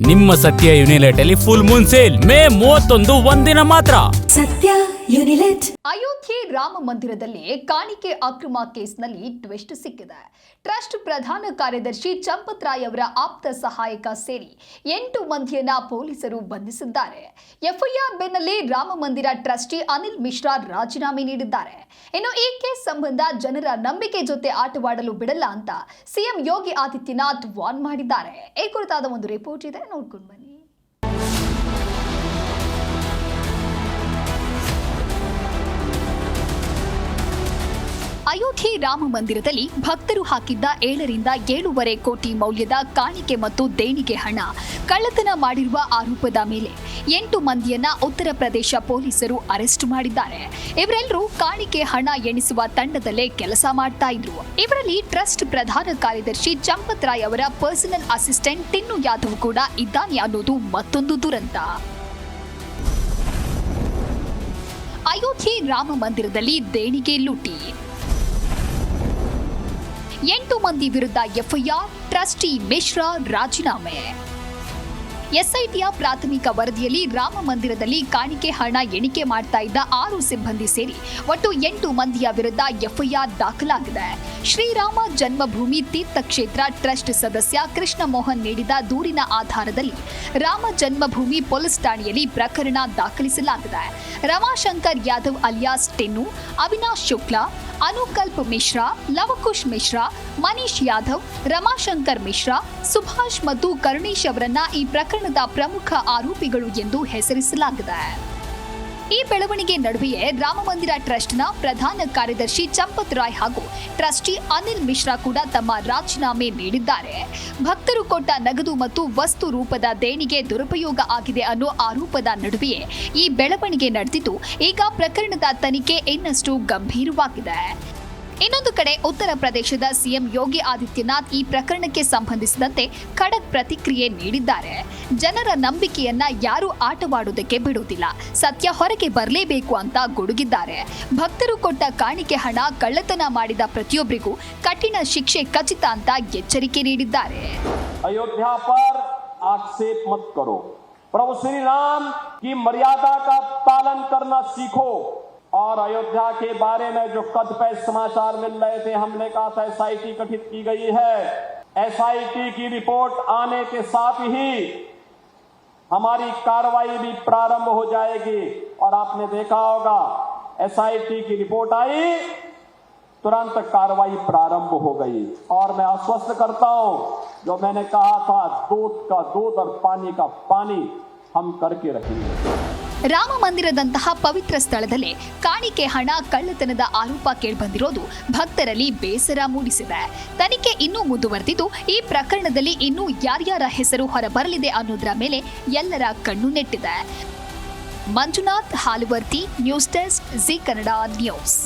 ನಿಮ್ಮ ಸತ್ಯ ಯುನಿಲೆಟ್ ಅಲ್ಲಿ ಫುಲ್ ಮೂನ್ ಸೇಲ್ ಮೇ 31 ಒಂದಿನ ಮಾತ್ರ. ಸತ್ಯ ಯುನಿಲೆಟ್. ಅಯೋಧ್ಯೆ ರಾಮ ಮಂದಿರದಲ್ಲಿ ಕಾಣಿಕೆ ಅಕ್ರಮ ಕೇಸ್ನಲ್ಲಿ ಟ್ವಿಸ್ಟ್ ಸಿಕ್ಕಿದೆ. ಟ್ರಸ್ಟ್ ಪ್ರಧಾನ ಕಾರ್ಯದರ್ಶಿ ಚಂಪತ್ ರಾಯ್ ಅವರ ಆಪ್ತ ಸಹಾಯಕ ಸೇರಿ 8 ಮಂದಿಯನ್ನ ಪೊಲೀಸರು ಬಂಧಿಸಿದ್ದಾರೆ. ಎಫ್ಐಆರ್ ಬೆನ್ನಲ್ಲೇ ರಾಮ ಮಂದಿರ ಟ್ರಸ್ಟಿ ಅನಿಲ್ ಮಿಶ್ರಾ ರಾಜೀನಾಮೆ ನೀಡಿದ್ದಾರೆ. ಇನ್ನು ಈ ಕೇಸ್ ಸಂಬಂಧ ಜನರ ನಂಬಿಕೆ ಜೊತೆ ಆಟವಾಡಲು ಬಿಡಲ್ಲ ಅಂತ ಸಿಎಂ ಯೋಗಿ ಆದಿತ್ಯನಾಥ್ ವಾರ್ನ್ ಮಾಡಿದ್ದಾರೆ. ಈ ಕುರಿತಾದ ಒಂದು ರಿಪೋರ್ಟ್ ಇದೆ, ನೋಡ್ಕೊಂಡು ಬನ್ನಿ. ಅಯೋಧ್ಯೆ ರಾಮ ಮಂದಿರದಲ್ಲಿ ಭಕ್ತರು ಹಾಕಿದ್ದ 7ರಿಂದ 7.5 ಕೋಟಿ ಮೌಲ್ಯದ ಕಾಣಿಕೆ ಮತ್ತು ದೇಣಿಗೆ ಹಣ ಕಳ್ಳತನ ಮಾಡಿರುವ ಆರೋಪದ ಮೇಲೆ 8 ಮಂದಿಯನ್ನ ಉತ್ತರ ಪ್ರದೇಶ ಪೊಲೀಸರು ಅರೆಸ್ಟ್ ಮಾಡಿದ್ದಾರೆ. ಇವರೆಲ್ಲರೂ ಕಾಣಿಕೆ ಹಣ ಎಣಿಸುವ ತಂಡದಲ್ಲೇ ಕೆಲಸ ಮಾಡ್ತಾ ಇದ್ರು. ಇವರಲ್ಲಿ ಟ್ರಸ್ಟ್ ಪ್ರಧಾನ ಕಾರ್ಯದರ್ಶಿ ಚಂಪತ್ ರಾಯ್ ಅವರ ಪರ್ಸನಲ್ ಅಸಿಸ್ಟೆಂಟ್ ಟಿನ್ನು ಯಾದವ್ ಕೂಡ ಇದ್ದಾನೆ ಅನ್ನೋದು ಮತ್ತೊಂದು ದುರಂತ. ಅಯೋಧ್ಯೆ ರಾಮ ಮಂದಿರದಲ್ಲಿ ದೇಣಿಗೆ ಲೂಟಿ, 8 ಮಂದಿ ವಿರುದ್ಧ ಎಫ್ಐಆರ್, ಟ್ರಸ್ಟಿ ಮಿಶ್ರಾ ರಾಜೀನಾಮೆ. ಎಸ್ಐಟಿಯ ಪ್ರಾಥಮಿಕ ವರದಿಯಲ್ಲಿ ರಾಮ ಮಂದಿರದಲ್ಲಿ ಕಾಣಿಕೆ ಹಣ ಎಣಿಕೆ ಮಾಡ್ತಾ ಇದ್ದ 6 ಸಿಬ್ಬಂದಿ ಸೇರಿ ಒಟ್ಟು 8 ಮಂದಿಯ ವಿರುದ್ಧ ಎಫ್ಐಆರ್ ದಾಖಲಾಗಿದೆ. ಶ್ರೀರಾಮ ಜನ್ಮಭೂಮಿ ತೀರ್ಥಕ್ಷೇತ್ರ ಟ್ರಸ್ಟ್ ಸದಸ್ಯ ಕೃಷ್ಣ ಮೋಹನ್ ನೀಡಿದ ದೂರಿನ ಆಧಾರದಲ್ಲಿ ರಾಮ ಜನ್ಮಭೂಮಿ ಪೊಲೀಸ್ ಠಾಣೆಯಲ್ಲಿ ಪ್ರಕರಣ ದಾಖಲಿಸಲಾಗಿದೆ. ರಮಾಶಂಕರ್ ಯಾದವ್ ಅಲಿಯಾಸ್ ಟಿನ್ನು, ಅವಿನಾಶ್ ಶುಕ್ಲಾ, ಅನುಕಲ್ಪ್ ಮಿಶ್ರಾ, ಲವಕುಶ್ ಮಿಶ್ರಾ, ಮನೀಶ್ ಯಾದವ್, ರಮಾಶಂಕರ್ ಮಿಶ್ರಾ, ಸುಭಾಷ್ ಮತ್ತು ಕರುಣೇಶ್ ಅವರನ್ನ ಈ ಪ್ರಕರಣದ ಪ್ರಮುಖ ಆರೋಪಿಗಳು ಎಂದು ಹೆಸರಿಸಲಾಗಿದೆ. ಈ ಬೆಳವಣಿಗೆ ನಡುವೆಯೇ ರಾಮ ಮಂದಿರ ಟ್ರಸ್ಟ್ನ ಪ್ರಧಾನ ಕಾರ್ಯದರ್ಶಿ ಚಂಪತ್ ರಾಯ್ ಹಾಗೂ ಟ್ರಸ್ಟಿ ಅನಿಲ್ ಮಿಶ್ರಾ ಕೂಡ ತಮ್ಮ ರಾಜೀನಾಮೆ ನೀಡಿದ್ದಾರೆ. ಭಕ್ತರು ಕೊಟ್ಟ ನಗದು ಮತ್ತು ವಸ್ತು ರೂಪದ ದೇಣಿಗೆ ದುರುಪಯೋಗ ಆಗಿದೆ ಅನ್ನೋ ಆರೋಪದ ನಡುವೆಯೇ ಈ ಬೆಳವಣಿಗೆ ನಡೆದಿದ್ದು, ಈಗ ಪ್ರಕರಣದ ತನಿಖೆ ಇನ್ನಷ್ಟು ಗಂಭೀರವಾಗಿದೆ. ಇನ್ನೊಂದು ಕಡೆ ಉತ್ತರ ಪ್ರದೇಶದ ಸಿಎಂ ಯೋಗಿ ಆದಿತ್ಯನಾಥ್ ಈ ಪ್ರಕರಣಕ್ಕೆ ಸಂಬಂಧಿಸಿದಂತೆ ಖಡಕ್ ಪ್ರತಿಕ್ರಿಯೆ ನೀಡಿದ್ದಾರೆ. ಜನರ ನಂಬಿಕೆಯನ್ನ ಯಾರೂ ಆಟವಾಡುವುದಕ್ಕೆ ಬಿಡುವುದಿಲ್ಲ, ಸತ್ಯ ಹೊರಗೆ ಬರಲೇಬೇಕು ಅಂತ ಗುಡುಗಿದ್ದಾರೆ. ಭಕ್ತರು ಕೊಟ್ಟ ಕಾಣಿಕೆ ಹಣ ಕಳ್ಳತನ ಮಾಡಿದ ಪ್ರತಿಯೊಬ್ಬರಿಗೂ ಕಠಿಣ ಶಿಕ್ಷೆ ಖಚಿತ ಅಂತ ಎಚ್ಚರಿಕೆ ನೀಡಿದ್ದಾರೆ. अयोध्या पर आक्षेप मत करो, प्रभु श्री राम की मर्यादा का पालन करना सीखो। और अयोध्या के बारे में जो कदपे समाचार मिल रहे थे, हमने कहा था एसआईटी गठित की गई है। एसआईटी की रिपोर्ट आने के साथ ही हमारी कार्रवाई भी प्रारंभ हो जाएगी। और आपने देखा होगा एसआईटी की रिपोर्ट आई, तुरंत कार्रवाई प्रारंभ हो गई। और मैं आश्वस्त करता हूं, जो मैंने कहा था दूध का दूध और पानी का पानी हम करके रखेंगे. ರಾಮ ಮಂದಿರದಂತಹ ಪವಿತ್ರ ಸ್ಥಳದಲ್ಲೇ ಕಾಣಿಕೆ ಹಣ ಕಳ್ಳತನದ ಆರೋಪ ಕೇಳಿಬಂದಿರೋದು ಭಕ್ತರಲ್ಲಿ ಬೇಸರ ಮೂಡಿಸಿದೆ. ತನಿಖೆ ಇನ್ನೂ ಮುಂದುವರೆದಿದ್ದು, ಈ ಪ್ರಕರಣದಲ್ಲಿ ಇನ್ನೂ ಯಾರ್ಯಾರ ಹೆಸರು ಹೊರಬರಲಿದೆ ಅನ್ನೋದರ ಮೇಲೆ ಎಲ್ಲರ ಕಣ್ಣು ನೆಟ್ಟಿದೆ. Manjunath Haluvarthi, news desk, Zee Kannada news.